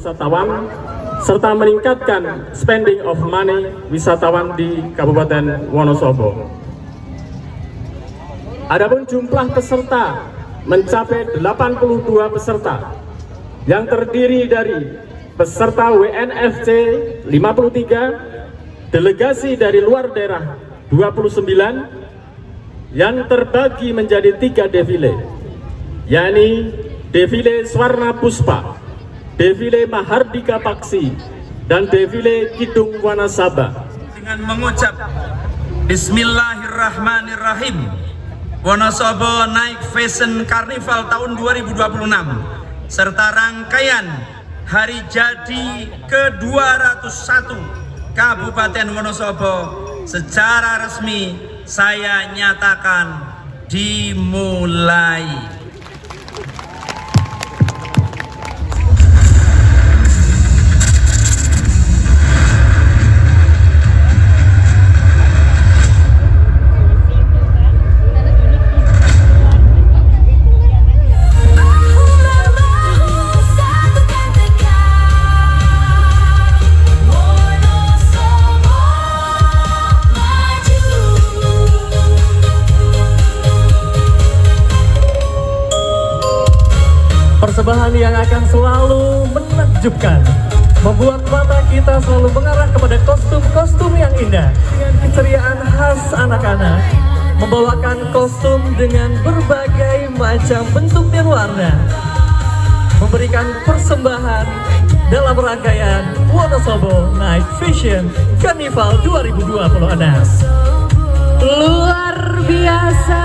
wisatawan serta meningkatkan spending of money wisatawan di Kabupaten Wonosobo. Adapun jumlah peserta mencapai 82 peserta yang terdiri dari peserta WNFC 53, delegasi dari luar daerah 29, yang terbagi menjadi 3 defile, yakni defile Swarna Puspa, defile Mahardika Paksi, dan defile Kidung Wanasaba. Dengan mengucap Bismillahirrahmanirrahim, Wonosobo Night Fashion Carnival tahun 2026 serta rangkaian hari jadi ke-201 Kabupaten Wonosobo secara resmi saya nyatakan dimulai. Persembahan yang akan selalu menakjubkan, membuat mata kita selalu mengarah kepada kostum-kostum yang indah dengan keceriaan khas anak-anak, membawakan kostum dengan berbagai macam bentuk dan warna, memberikan persembahan dalam rangkaian Wonosobo Night Fashion Carnival 2026. Luar biasa.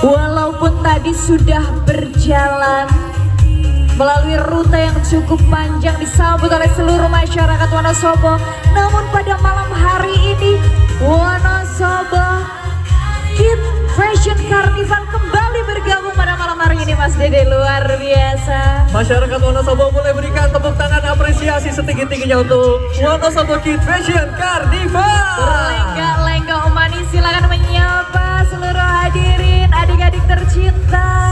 Walaupun tadi sudah berjalan melalui rute yang cukup panjang disambut oleh seluruh masyarakat Wonosobo, namun pada malam hari ini Wonosobo Kids Fashion Carnival kembali bergabung pada malam hari ini, Mas Dede. Luar biasa. Masyarakat Wonosobo boleh berikan tepuk tangan apresiasi setinggi-tingginya untuk Wonosobo Kids Fashion Carnival. Berlenggak-lenggak manis, silakan menyapa seluruh hadirin, adik-adik tercinta.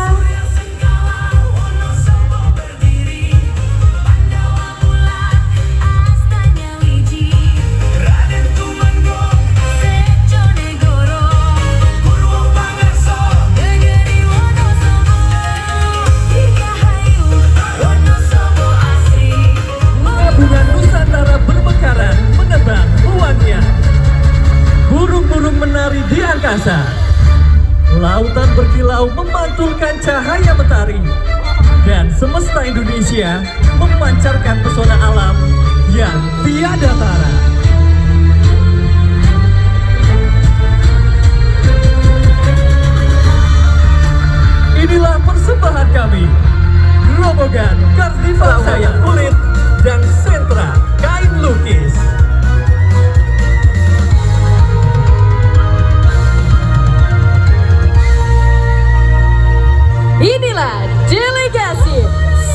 Bunga Nusantara bermekaran menebang ruangnya, burung-burung menari di angkasa, lautan berkilau memantulkan cahaya mentari, dan semesta Indonesia memancarkan pesona alam yang tiada tara. Inilah persembahan kami, Grobogan Karnival Wayang Kulit dan Sentra Kain Lukis. Inilah delegasi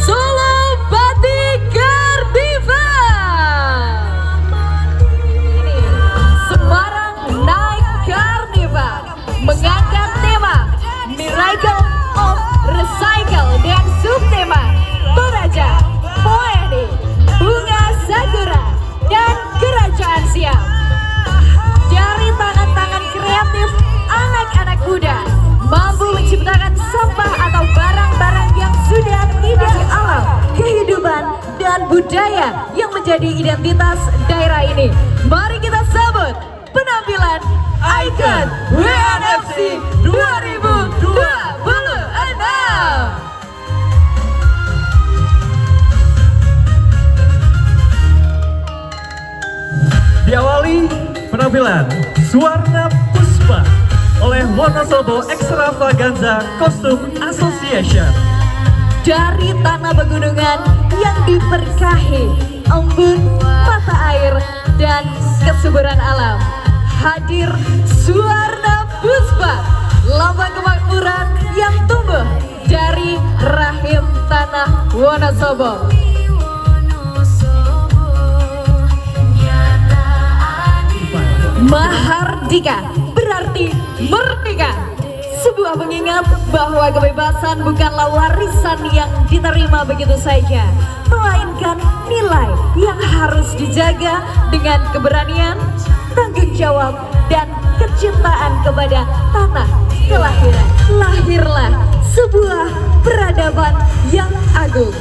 Solo Batik Carnival. Ini Semarang Night Carnival mengangkat tema Miracle of Recycle dan subtema Toraja, Poeni, Bunga Sakura, dan Kerajaan Siam. Dari tangan-tangan kreatif anak-anak muda mampu menciptakan sampah atau barang-barang yang sudah tidak di alam, kehidupan, dan budaya yang menjadi identitas daerah ini. Mari kita sambut penampilan Icon WNFC 2026. Diawali penampilan Swarna Puspa oleh Wonosobo Extravaganza Costume Association. Dari tanah pegunungan yang diberkahi embun mata air dan kesuburan alam, hadir Swarna Puspa, lambang kemakmuran yang tumbuh dari rahim tanah Wonosobo. Mahardika berarti merdeka. Sebuah pengingat bahwa kebebasan bukanlah warisan yang diterima begitu saja, melainkan nilai yang harus dijaga dengan keberanian, tanggung jawab, dan kecintaan kepada tanah kelahiran. Lahirlah sebuah peradaban yang agung.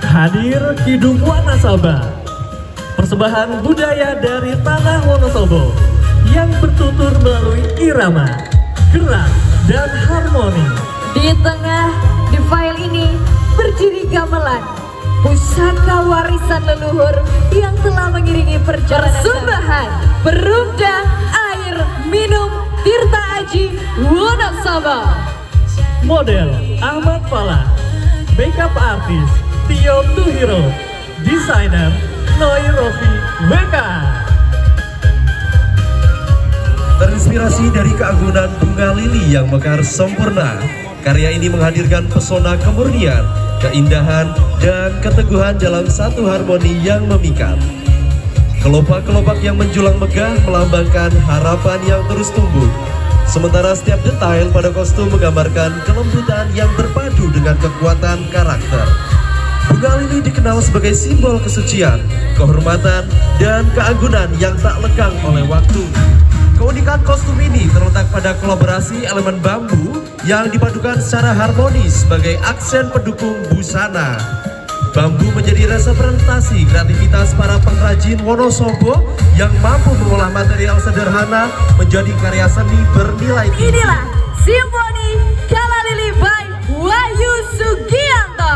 Hadir Kidung Wanasaba, persembahan budaya dari tanah Wonosobo yang bertutur melalui irama, gerak, dan harmoni. Di tengah di file ini berdiri gamelan pusaka warisan leluhur yang telah mengiringi perjalanan. Persembahan berundang air minum Tirta Aji Wonosobo. Model Ahmad Falah, backup artis Tio Tuhiro, desainer Noi Rofi WK. Terinspirasi dari keagungan bunga lili yang mekar sempurna, karya ini menghadirkan pesona kemurnian, keindahan, dan keteguhan dalam satu harmoni yang memikat. Kelopak-kelopak yang menjulang megah melambangkan harapan yang terus tumbuh. Sementara setiap detail pada kostum menggambarkan kelembutan yang berpadu dengan kekuatan karakter. Bunga lili dikenal sebagai simbol kesucian, kehormatan, dan keagungan yang tak lekang oleh waktu. Keunikan kostum ini terletak pada kolaborasi elemen bambu yang dipadukan secara harmonis sebagai aksen pendukung busana. Bambu menjadi representasi kreativitas para pengrajin Wonosobo yang mampu mengolah material sederhana menjadi karya seni bernilai tinggi. Inilah Simfoni Kala Lili by Wahyu Sugianto.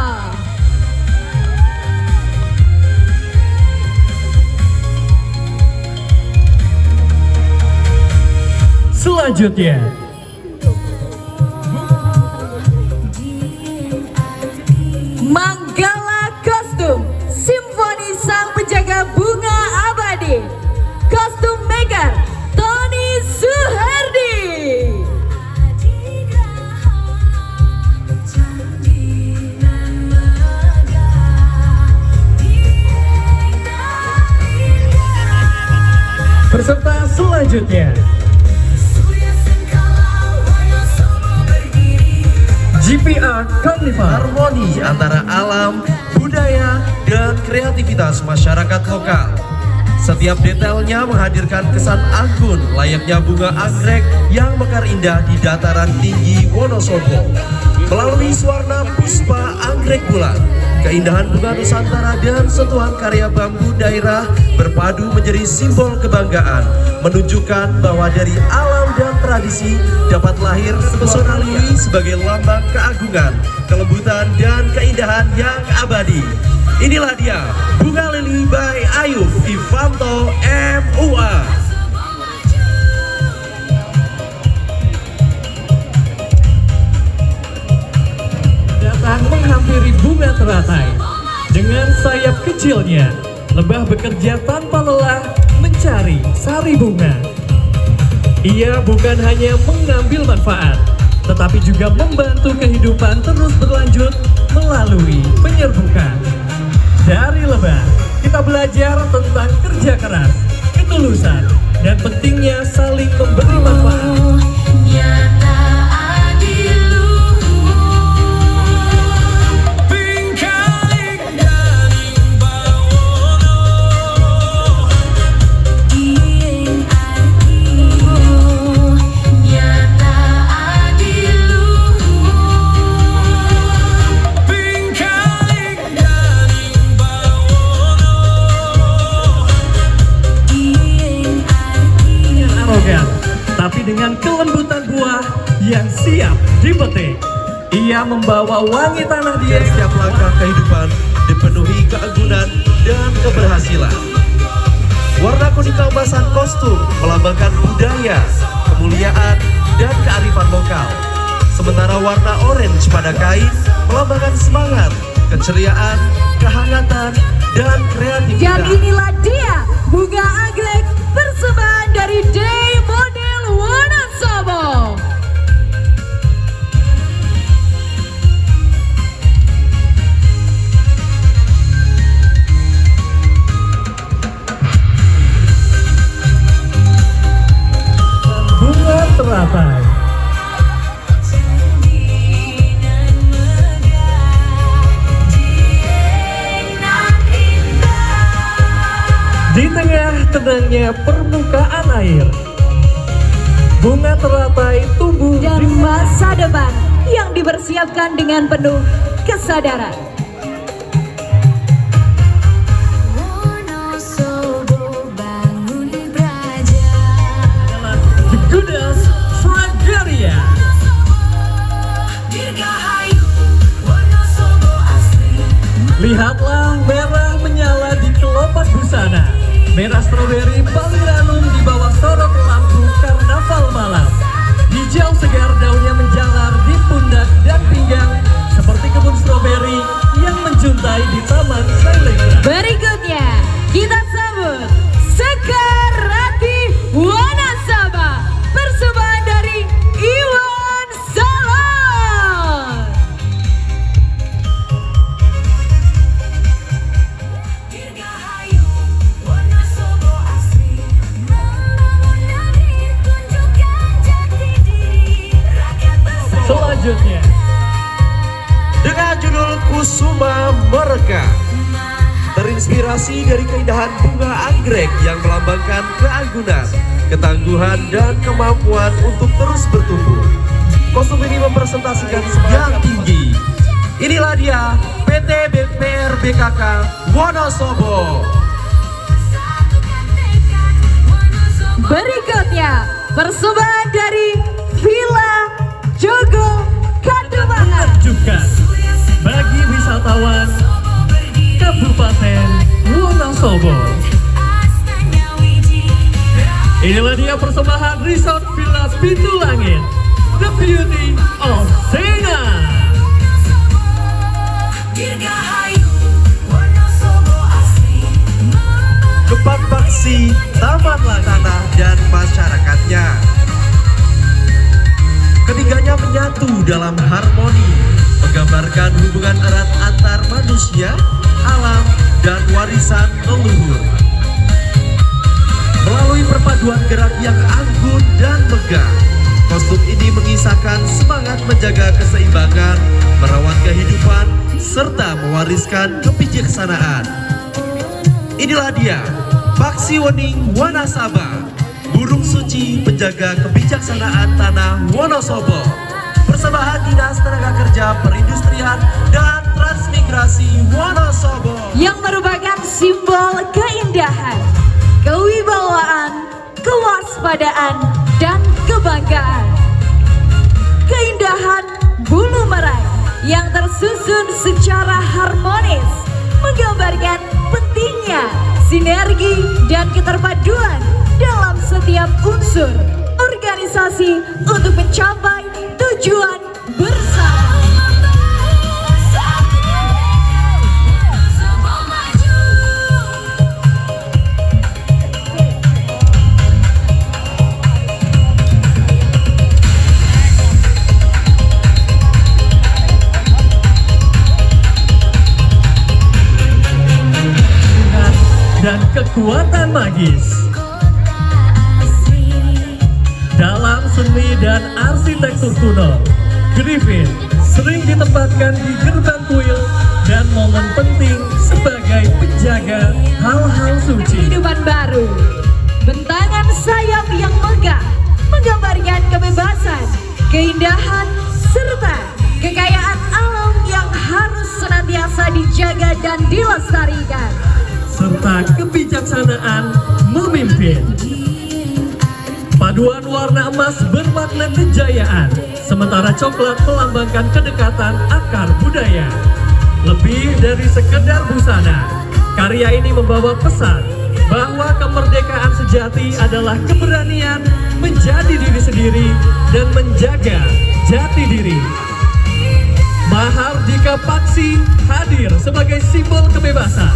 Selanjutnya, Manggala Kostum Simfoni Sang Penjaga Bunga Abadi. Kostum maker Tony Suhardi. peserta selanjutnya, GPR Carnival. Harmoni antara alam, budaya, dan kreativitas masyarakat lokal. Setiap detailnya menghadirkan kesan anggun layaknya bunga anggrek yang mekar indah di dataran tinggi Wonosobo. Melalui warna puspa anggrek bulan, keindahan bunga Nusantara dan sentuhan karya bambu daerah berpadu menjadi simbol kebanggaan, menunjukkan bahwa dari alam dan tradisi dapat lahir pesona lili sebagai lambang keagungan, kelembutan, dan keindahan yang abadi. Inilah dia Bunga Lili by Ayub Ivanto MUA. Datang menghampiri bunga teratai. Dengan sayap kecilnya, lebah bekerja tanpa lelah mencari sari bunga. Ia bukan hanya mengambil manfaat, tetapi juga membantu kehidupan terus berlanjut melalui penyerbukan. Dari lebah, kita belajar tentang kerja keras, ketulusan, dan pentingnya saling memberi manfaat. Tapi dengan kelembutan buah yang siap dipetik. Ia membawa wangi tanah dia. Setiap langkah kehidupan dipenuhi keagungan dan keberhasilan. Warna kuning keemasan kostum melambangkan budaya, kemuliaan, dan kearifan lokal. Sementara warna orange pada kain melambangkan semangat, keceriaan, kehangatan, dan kreativitas. Dan inilah dia bunga anggrek persembahan dari Day Model Wonosobo. Di tengah tenangnya permukaan air, bunga teratai tumbuh Dan di masa depan yang dipersiapkan dengan penuh kesadaran. The Goodness Tragaria. Lihatlah merah menyala di kelopak busana, merah stroberi Baliranum di bawah sorot lampu karnaval malam. Hijau segar daunnya menjalar di pundak dan pinggang seperti kebun stroberi yang menjuntai di Taman Sailegra. Berikutnya kita sambut Sekar Rati Wanasaba, persembahan dari Iwan Salam. Selanjutnya dengan judul Kusuma Mereka, terinspirasi dari keindahan bunga anggrek yang melambangkan keanggunan, ketangguhan, dan kemampuan untuk terus bertumbuh. Kostum ini mempresentasikan yang tinggi. Inilah dia PT BPR BKK Wonosobo. Berikutnya persembahan dari Villa Jogo Kademangan. menakjubkan bagi wisatawan Kabupaten Wonosobo. Inilah dia persembahan Resort Villa Pintu Langit, The Beauty of Zena. Kepak Paksi, Taman Tanah, dan masyarakatnya. Ketiganya menyatu dalam harmoni, menggambarkan hubungan erat antar manusia, alam, dan warisan leluhur. Melalui perpaduan gerak yang anggun dan megah, kostum ini mengisahkan semangat menjaga keseimbangan, merawat kehidupan, serta mewariskan kebijaksanaan. Inilah dia, Paksi Wening Wanasaba, burung suci penjaga kebijaksanaan tanah Wonosobo. Persembahan Dinas Tenaga Kerja Perindustrian dan Transmigrasi Wonosobo. Yang merupakan simbol keindahan, kewibawaan, kewaspadaan, dan kebanggaan. Keindahan bulu merai yang tersusun secara harmonis menggambarkan pentingnya sinergi dan keterpaduan dalam setiap unsur organisasi untuk mencapai tujuan bersama. Dan kekuatan magis dalam seni dan arsitektur kuno, Griffin sering ditempatkan di gerbang kuil dan momen penting sebagai penjaga hal-hal suci. Kehidupan baru, bentangan sayap yang megah menggambarkan kebebasan, keindahan, serta kekayaan alam yang harus senantiasa dijaga dan dilestarikan. Serta kebijaksanaan memimpin. Paduan warna emas bermakna kejayaan, sementara coklat melambangkan kedekatan akar budaya. Lebih dari sekedar busana, karya ini membawa pesan bahwa kemerdekaan sejati adalah keberanian menjadi diri sendiri dan menjaga jati diri. Mahardika Paksi hadir sebagai simbol kebebasan,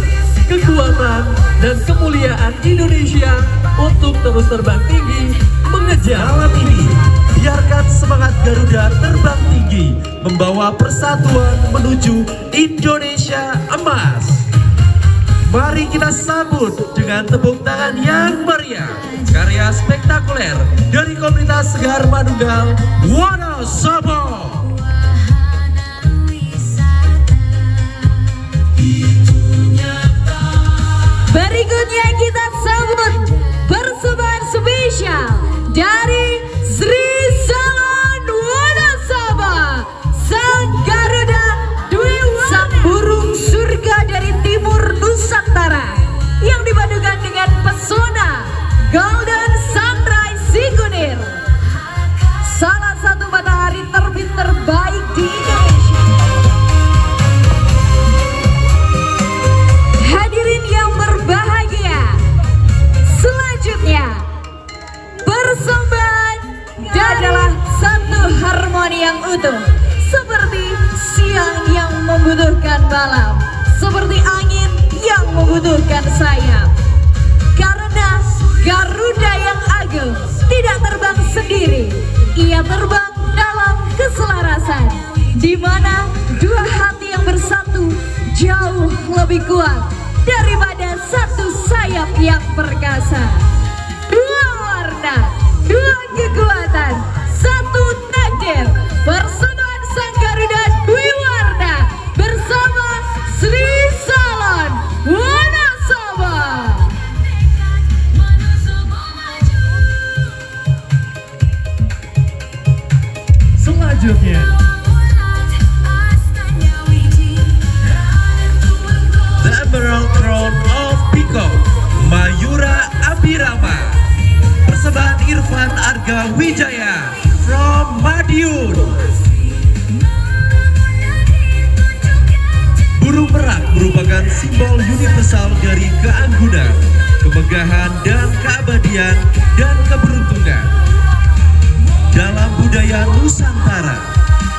kekuatan, dan kemuliaan Indonesia untuk terus terbang tinggi mengejar. Malam ini, biarkan semangat Garuda terbang tinggi, membawa persatuan menuju Indonesia emas. Mari kita sambut dengan tepuk tangan yang meriah karya spektakuler dari komunitas Segar Manunggal Wonosobo. Berikutnya kita Golden Sunrise Sikunir, salah satu matahari terbit terbaik di Indonesia. Hadirin yang berbahagia, selanjutnya persembahan adalah satu harmoni yang utuh, seperti siang yang membutuhkan malam, seperti angin yang membutuhkan sayap. Karena Garuda yang agung tidak terbang sendiri, ia terbang dalam keselarasan, di mana dua hati yang bersatu jauh lebih kuat daripada satu sayap yang perkasa. Dua warna, dua kekuatan, satu takdir. Persembahan Sang Garuda Dwi Warna bersama Sri Salon Wonosobo. Selanjutnya The Emerald Crown of Peacock, Mayura Abhirama. Persembahan Irfan Arga Wijaya from Madiun. Burung merak merupakan simbol universal dari keanggunan, kemegahan dan keabadian dan keberuntungan. Dalam budaya Nusantara,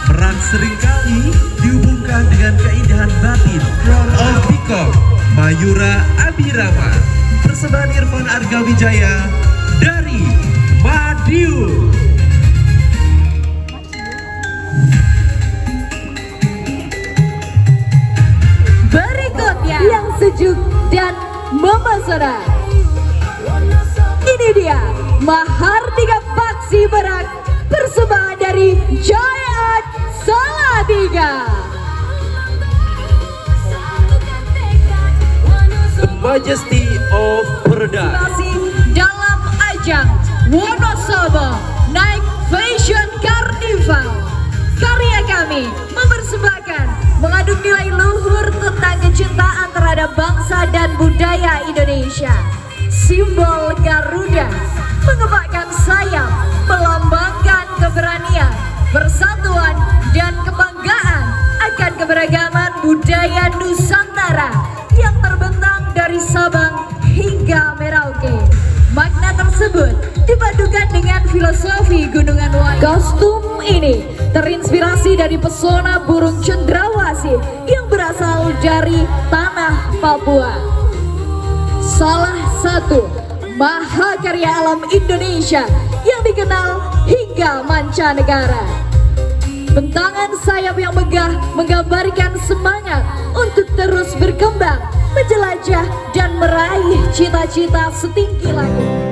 merak seringkali dihubungkan dengan keindahan batin. Crown of Peacock, Mayura Abhirama. Persembahan Irfan Arga Wijaya dari Madiun. Berikutnya yang sejuk dan memesona, ini dia Mahardika Paksi Merak, persembahan dari Giant Salatiga. The Majesty of Perda. Masih dalam ajang Wonosobo Night Fashion Carnival, karya kami mempersembahkan mengandung nilai luhur tentang kecintaan terhadap bangsa dan budaya Indonesia. Simbol Garuda mengepakkan sayap, melambangkan keberanian, persatuan, dan kebanggaan akan keberagaman budaya Nusantara yang terbentang dari Sabang hingga Merauke. Makna tersebut dipadukan dengan filosofi Gunungan Wayang. Kostum ini terinspirasi dari pesona burung cendrawasih yang berasal dari tanah Papua. Salah satu mahakarya alam Indonesia yang dikenal hingga mancanegara. Bentangan sayap yang megah menggambarkan semangat untuk terus berkembang, menjelajah dan meraih cita-cita setinggi langit.